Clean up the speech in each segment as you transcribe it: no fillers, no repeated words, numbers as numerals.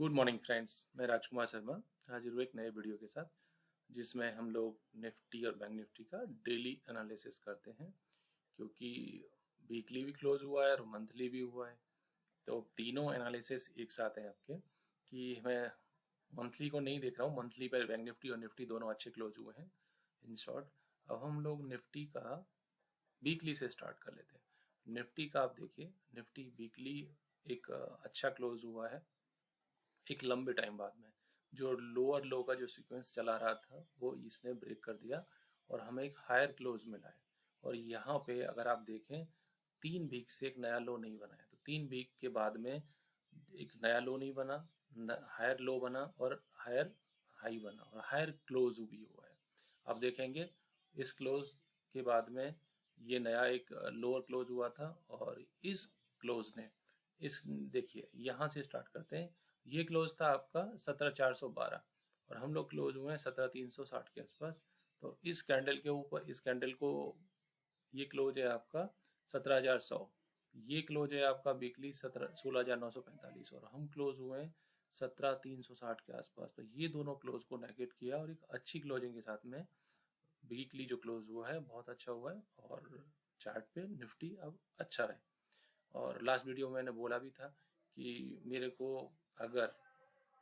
Good morning friends, मैं राजकुमार शर्मा हाजिर हूँ एक नए वीडियो के साथ जिसमें हम लोग निफ्टी और बैंक निफ्टी का डेली एनालिसिस करते हैं। क्योंकि वीकली भी क्लोज हुआ है और मंथली भी हुआ है, तो तीनों एनालिसिस एक साथ हैं आपके। कि मैं मंथली को नहीं देख रहा हूँ, मंथली पर बैंक निफ्टी और निफ्टी दोनों अच्छे क्लोज हुए हैं। इन शॉर्ट, अब हम लोग निफ्टी का वीकली से स्टार्ट कर लेते हैं। निफ्टी का आप देखिए, निफ्टी वीकली एक अच्छा क्लोज हुआ है एक लंबे टाइम बाद में। जो लोअर लो का जो सीक्वेंस चला रहा था वो इसने ब्रेक कर दिया और हमें एक हायर क्लोज मिला है। और यहाँ पे अगर आप देखें, 3 वीक से एक नया लो नहीं बना है, तो 3 वीक के बाद में एक नया लो नहीं बना, हायर लो बना और हायर हाई बना और हायर क्लोज भी हुआ है। आप देखेंगे इस क्लोज के बाद में ये नया एक लोअर क्लोज हुआ था और इस क्लोज ने इस देखिए यहाँ से स्टार्ट करते हैं। ये क्लोज था आपका 17,412 और हम लोग क्लोज हुए हैं 17,360 के आसपास। तो इस कैंडल के ऊपर इस कैंडल को ये क्लोज है आपका 17,100। ये क्लोज है आपका वीकली 16,945 और हम क्लोज हुए हैं 17,360 के आसपास। तो ये दोनों क्लोज को नेगेट किया और एक अच्छी क्लोजिंग के साथ में वीकली जो क्लोज हुआ है बहुत अच्छा हुआ है और चार्ट पे निफ्टी अब अच्छा है। और लास्ट वीडियो में मैंने बोला भी था कि मेरे को अगर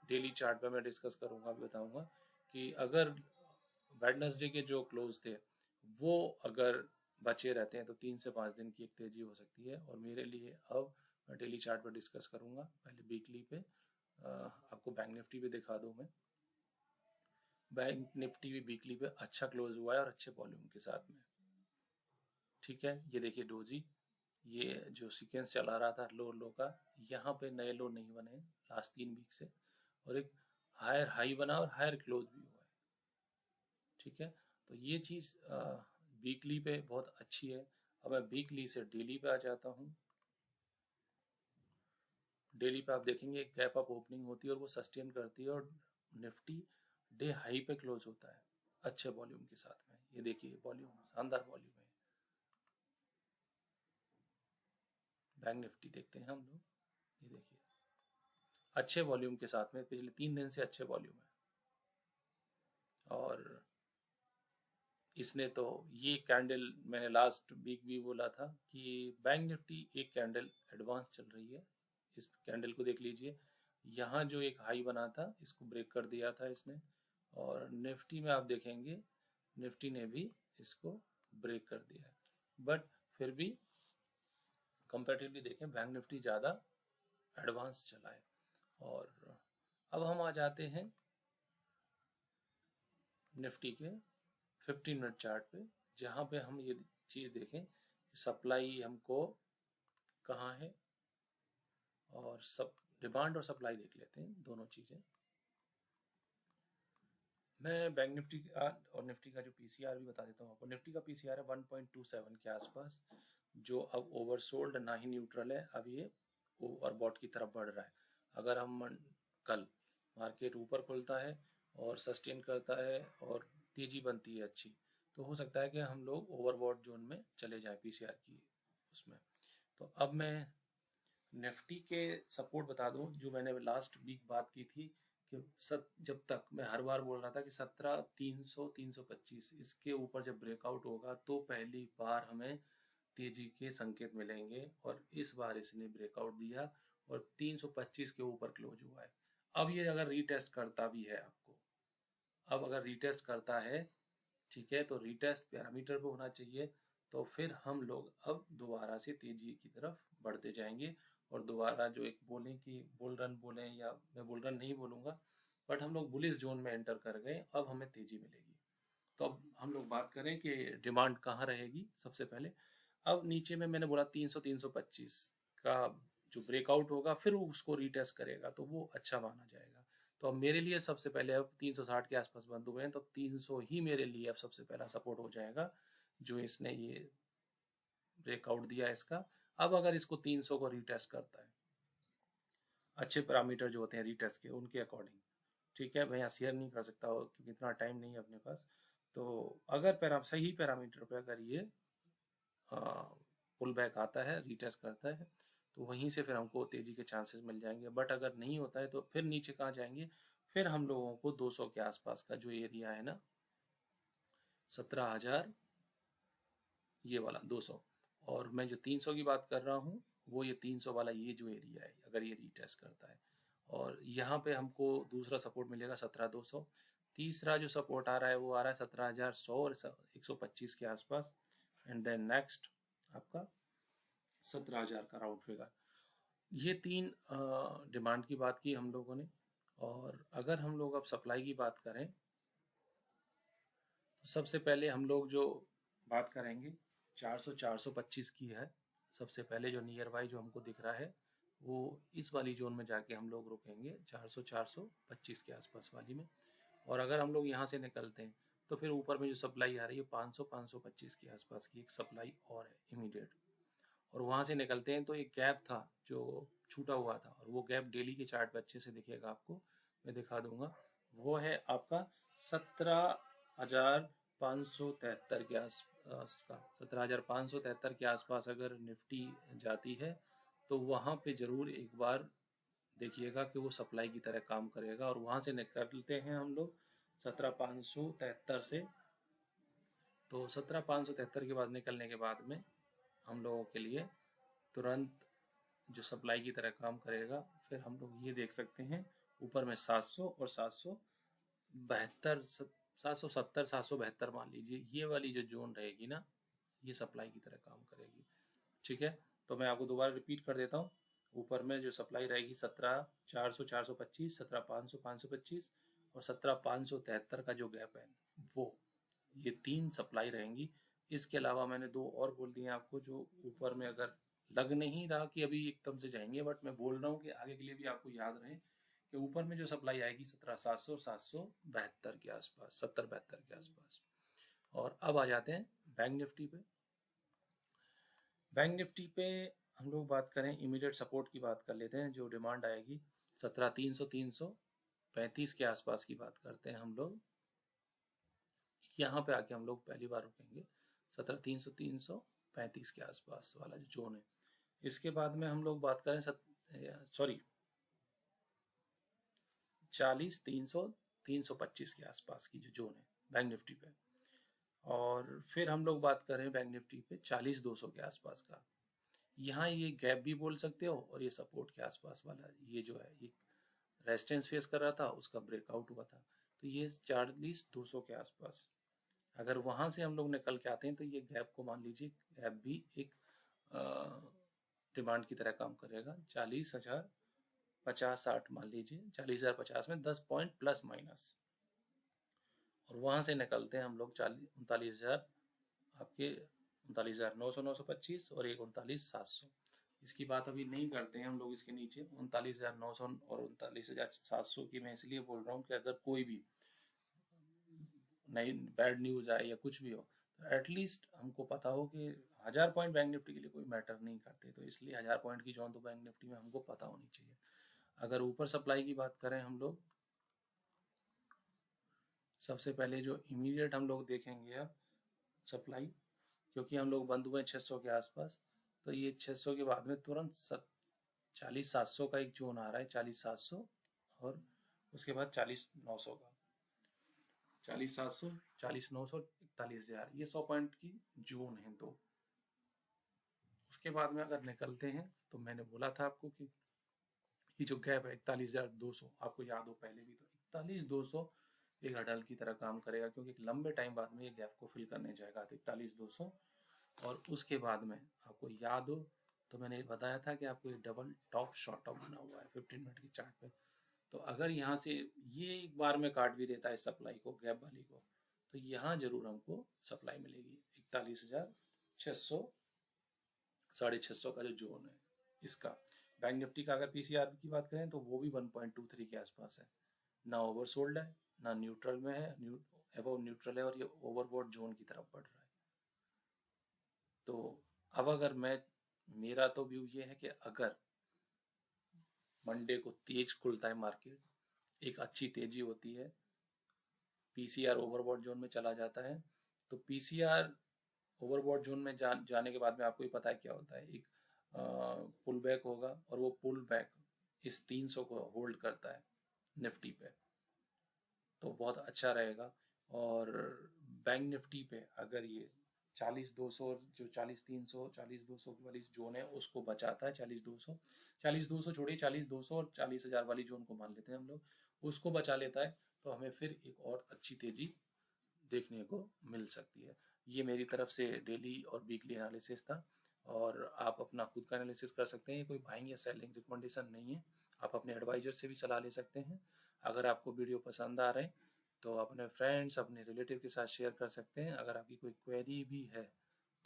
डेली चार्ट पे मैं डिस्कस करूंगा, बताऊंगा कि अगर वेडनेसडे के जो क्लोज थे वो अगर बचे रहते हैं तो 3 से 5 दिन की एक तेजी हो सकती है। और मेरे लिए अब मैं डेली चार्ट पर डिस्कस करूंगा। पहले वीकली पे आपको बैंक निफ्टी भी दिखा दूं मैं। बैंक निफ्टी भी वीकली पे अच्छा क्लोज हुआ है और अच्छे वॉल्यूम के साथ में। ठीक है, ये देखिए डोजी, ये जो सीक्वेंस चला रहा था लो लो का, यहाँ पे नए लो नहीं बने लास्ट 3 वीक से और एक हायर हाई बना और हायर क्लोज भी हुआ है। ठीक है, तो ये चीज़ वीकली पे बहुत अच्छी है। अब मैं वीकली से डेली पे आ जाता हूँ। डेली पे आप देखेंगे गैप अप ओपनिंग होती है और वो सस्टेन करती है और निफ्टी डे हाई पे क्लोज होता है अच्छे वॉल्यूम के साथ में। ये देखिए वॉल्यूम, शानदार वॉल्यूम है। बैंक निफ्टी देखते हैं हम लोग, ये देखिए अच्छे वॉल्यूम के साथ में पिछले 3 दिन से अच्छे वॉल्यूम है। और इसने तो ये कैंडल मैंने लास्ट वीक भी बोला था कि बैंक निफ्टी एक कैंडल एडवांस चल रही है। इस कैंडल को देख लीजिए, यहाँ जो एक हाई बना था इसको ब्रेक कर दिया था इसने। और निफ्टी में आप देखेंगे निफ्टी ने भी इसको ब्रेक कर दिया है, बट फिर भी कंपैरेटिवली देखें बैंक निफ्टी ज़्यादा एडवांस चला है। और अब हम आ जाते हैं निफ्टी के 15 मिनट चार्ट पे, जहाँ पे हम ये चीज़ देखें कि सप्लाई हमको कहाँ है और सब डिमांड और सप्लाई देख लेते हैं दोनों चीज़ें। मैं बैंक निफ्टी और निफ्टी का जो पीसीआर भी बता देता हूँ आपको। निफ्टी का पीसीआर है 1.27 के आसपास, जो अब ओवरसोल्ड ना ही न्यूट्रल है। अब ये ओवरबॉट की तरफ बढ़ रहा है। अगर हम कल मार्केट ऊपर खुलता है और सस्टेन करता है और तेजी बनती है अच्छी, तो हो सकता है कि हम लोग ओवरबॉट जोन में चले जाएं पीसीआर की उसमें। तो अब मैं निफ्टी के सपोर्ट बता दूं, जो मैंने लास्ट वीक बात की थी कि जब तक मैं हर बार बोल रहा था कि 17,300 325 इसके ऊपर जब ब्रेकआउट होगा तो पहली बार हमें तेजी के संकेत मिलेंगे। और इस बार इसने ब्रेकआउट दिया और 325 के ऊपर क्लोज हुआ है। अब ये अगर रीटेस्ट करता भी है आपको, अब अगर रीटेस्ट करता है, ठीक है, तो रीटेस्ट पैरामीटर पे होना चाहिए। तो फिर हम लोग अब दोबारा से तेजी की तरफ बढ़ते जाएंगे और दोबारा जो एक बोलें कि बुल रन बोलें, या मैं बुल रन नहीं बोलूँगा, बट हम लोग बुलिश जोन में एंटर कर गए, अब हमें तेजी मिलेगी। तो अब हम लोग बात करें कि डिमांड कहाँ रहेगी। सबसे पहले अब नीचे में मैंने बोला 300 325 का जो ब्रेकआउट होगा फिर वो उसको रीटेस्ट करेगा तो वो अच्छा माना जाएगा। तो अब मेरे लिए सबसे पहले, अब 360 के आसपास बंद हुए हैं तो 300 ही मेरे लिए अब सबसे पहला सपोर्ट हो जाएगा, जो इसने ये ब्रेकआउट दिया इसका। अब अगर इसको 300 को रीटेस्ट करता है, अच्छे पैरामीटर जो होते हैं रीटेस्ट के उनके अकॉर्डिंग, ठीक है, मैं यहाँ शेयर नहीं कर सकता क्योंकि इतना टाइम नहीं है अपने पास। तो अगर सही पैरामीटर पे अगर ये पुल बैक आता है, रीटेस्ट करता है, तो वहीं से फिर हमको तेजी के चांसेस मिल जाएंगे। बट अगर नहीं होता है तो फिर नीचे कहाँ जाएंगे, फिर हम लोगों को 200 के आसपास का जो एरिया है ना, 17,000 ये वाला 200, और मैं जो 300 की बात कर रहा हूँ वो ये 300 वाला ये जो एरिया है, अगर ये रीटेस्ट करता है, और यहाँ पे हमको दूसरा सपोर्ट मिलेगा 17,200। तीसरा जो सपोर्ट आ रहा है वो आ रहा है 17,100 और 125 के आसपास, एंड देन नेक्स्ट आपका 17,000 का राउंड फिगर। ये तीन डिमांड की बात की हम लोगों ने। और अगर हम लोग अब सप्लाई की बात करें तो सबसे पहले हम लोग जो बात करेंगे 400 425 की है। सबसे पहले जो नियर बाई जो हमको दिख रहा है वो इस वाली जोन में जाके हम लोग रुकेंगे, 400 425 के आसपास वाली में। और अगर हम लोग यहाँ से निकलते हैं तो फिर ऊपर में जो सप्लाई आ रही है 500 525 के आसपास की एक सप्लाई और है इमीडिएट। और वहाँ से निकलते हैं तो एक गैप था जो छूटा हुआ था, और वो गैप डेली के चार्ट पे अच्छे से दिखेगा आपको, मैं दिखा दूंगा। वो है आपका 17,573 के आसपास का। 17,573 के आसपास अगर निफ्टी जाती है तो वहाँ पे ज़रूर एक बार देखिएगा कि वो सप्लाई की तरह काम करेगा। और वहाँ से निकलते हैं हम लोग 17,573 से। तो 17,573 के बाद निकलने के बाद में हम लोगों के लिए तुरंत जो सप्लाई की तरह काम करेगा। फिर हम लोग ये देख सकते हैं ऊपर में 700 और 772 770 772 मान लीजिए, ये वाली जो जोन रहेगी ना ये सप्लाई की तरह काम करेगी। ठीक है, तो मैं आपको दोबारा रिपीट कर देता हूँ। ऊपर में जो सप्लाई रहेगी 17,400 425, 17,500 525 और 17,573 का जो गैप है वो, ये तीन सप्लाई रहेंगी। इसके अलावा मैंने दो और बोल दिए आपको जो ऊपर में अगर लग नहीं रहा कि अभी एकदम से जाएंगे, बट मैं बोल रहा हूँ कि आगे के लिए भी आपको याद रहे कि ऊपर में जो सप्लाई आएगी 17,700 और 772 के आसपास, 70-72 के आसपास। और अब आ जाते हैं बैंक निफ्टी पे। बैंक निफ्टी पे हम लोग बात करें इमीडिएट सपोर्ट की बात कर लेते हैं। जो डिमांड आएगी 17,300 335 के आसपास की बात करते हैं हम लोग। यहाँ पे आके हम लोग पहली बार रुकेंगे 17,300 335 के आसपास वाला जो जोन है। इसके बाद में हम लोग बात करें 40,300 325 के आसपास की जो जोन है बैंक निफ्टी पे। और फिर हम लोग बात करें बैंक निफ्टी पे 40,200 के आसपास का। यहाँ ये गैप भी बोल सकते हो, और ये सपोर्ट के आसपास वाला ये जो है ये रेजिस्टेंस फेस कर रहा था, उसका ब्रेकआउट हुआ था। तो ये 40,200 के आसपास अगर वहाँ से हम लोग निकल के आते हैं तो ये गैप को मान लीजिए गैप भी एक डिमांड की तरह काम करेगा। 40,050-60 मान लीजिए, 40,050 में 10 पॉइंट प्लस माइनस। और वहाँ से निकलते हैं हम लोग 39,000 आपके 39,900 925 और एक 39,700। इसकी बात अभी नहीं करते हैं हम लोग। इसके नीचे 39,900 और 39,700 की मैं इसलिए बोल रहा हूँ कि अगर कोई भी नई बैड न्यूज़ आए या कुछ भी हो तो एटलीस्ट हमको पता हो कि 1000 पॉइंट बैंक निफ्टी के लिए कोई मैटर नहीं करते, तो इसलिए 1000 पॉइंट की जोन तो बैंक निफ्टी में हमको पता होनी चाहिए। अगर ऊपर सप्लाई की बात करें हम लोग, सबसे पहले जो इमीडिएट हम लोग देखेंगे अब सप्लाई, क्योंकि हम लोग बंद हुए 600 के आसपास, तो ये 600 के बाद में तुरंत 40,700 का एक जोन आ रहा है, 40,700 और उसके बाद 40,900 का। 40,700 40,900 41,000, ये 100 पॉइंट की जोन है। तो उसके बाद में अगर निकलते हैं तो मैंने बोला था आपको कि ये जो गैप है 41,200, आपको याद हो पहले भी, तो 41,200 एक हडल की तरह काम करेगा, क्योंकि एक लंबे टाइम बाद में ये गैप को फिल करने जाएगा। तो 41,200 और उसके बाद में आपको याद हो तो मैंने बताया था कि आपको एक डबल टॉप शॉर्ट टॉप बना हुआ है 15 मिनट की चार्ट पे। तो अगर यहाँ से ये एक बार में काट भी देता है सप्लाई को, गैप वाली को, तो यहाँ जरूर हमको सप्लाई मिलेगी 41,600 650 का जो जोन है इसका। बैंक निफ्टी का अगर पीसीआर की बात करें तो वो भी 1.23 के आसपास है, ना ओवरसोल्ड है ना न्यूट्रल में है, अबव न्यूट्रल है, और ये ओवरबॉट जोन की तरफ बढ़ रहा है। तो अब अगर मेरा तो व्यू ये है कि अगर मंडे को तेज खुलता है मार्केट, एक अच्छी तेजी होती है, पीसीआर ओवरबॉट जोन में चला जाता है, तो पीसीआर ओवरबॉट जोन में जाने के बाद में आपको ही पता है क्या होता है, एक पुल बैक होगा और वो पुल बैक इस 300 को होल्ड करता है निफ्टी पे, तो बहुत अच्छा रहेगा। और बैंक निफ्टी पे अगर ये 40-200 जो 40-300 40-200 वाली जोन है उसको बचाता है, 40-200 छोड़िए, 40-200 और 40,000 वाली जोन को मान लेते हैं हम लोग, उसको बचा लेता है तो हमें फिर एक और अच्छी तेजी देखने को मिल सकती है। ये मेरी तरफ से डेली और वीकली एनालिसिस था, और आप अपना खुद का एनालिसिस कर सकते हैं। ये कोई बाइंग या सेलिंग रिकमेंडेशन नहीं है, आप अपने एडवाइजर से भी सलाह ले सकते हैं। अगर आपको वीडियो पसंद आ रहे हैं तो अपने फ्रेंड्स, अपने रिलेटिव के साथ शेयर कर सकते हैं। अगर आपकी कोई क्वेरी भी है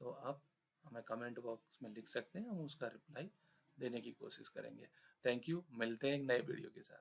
तो आप हमें कमेंट बॉक्स में लिख सकते हैं, हम उसका रिप्लाई देने की कोशिश करेंगे। थैंक यू, मिलते हैं एक नए वीडियो के साथ।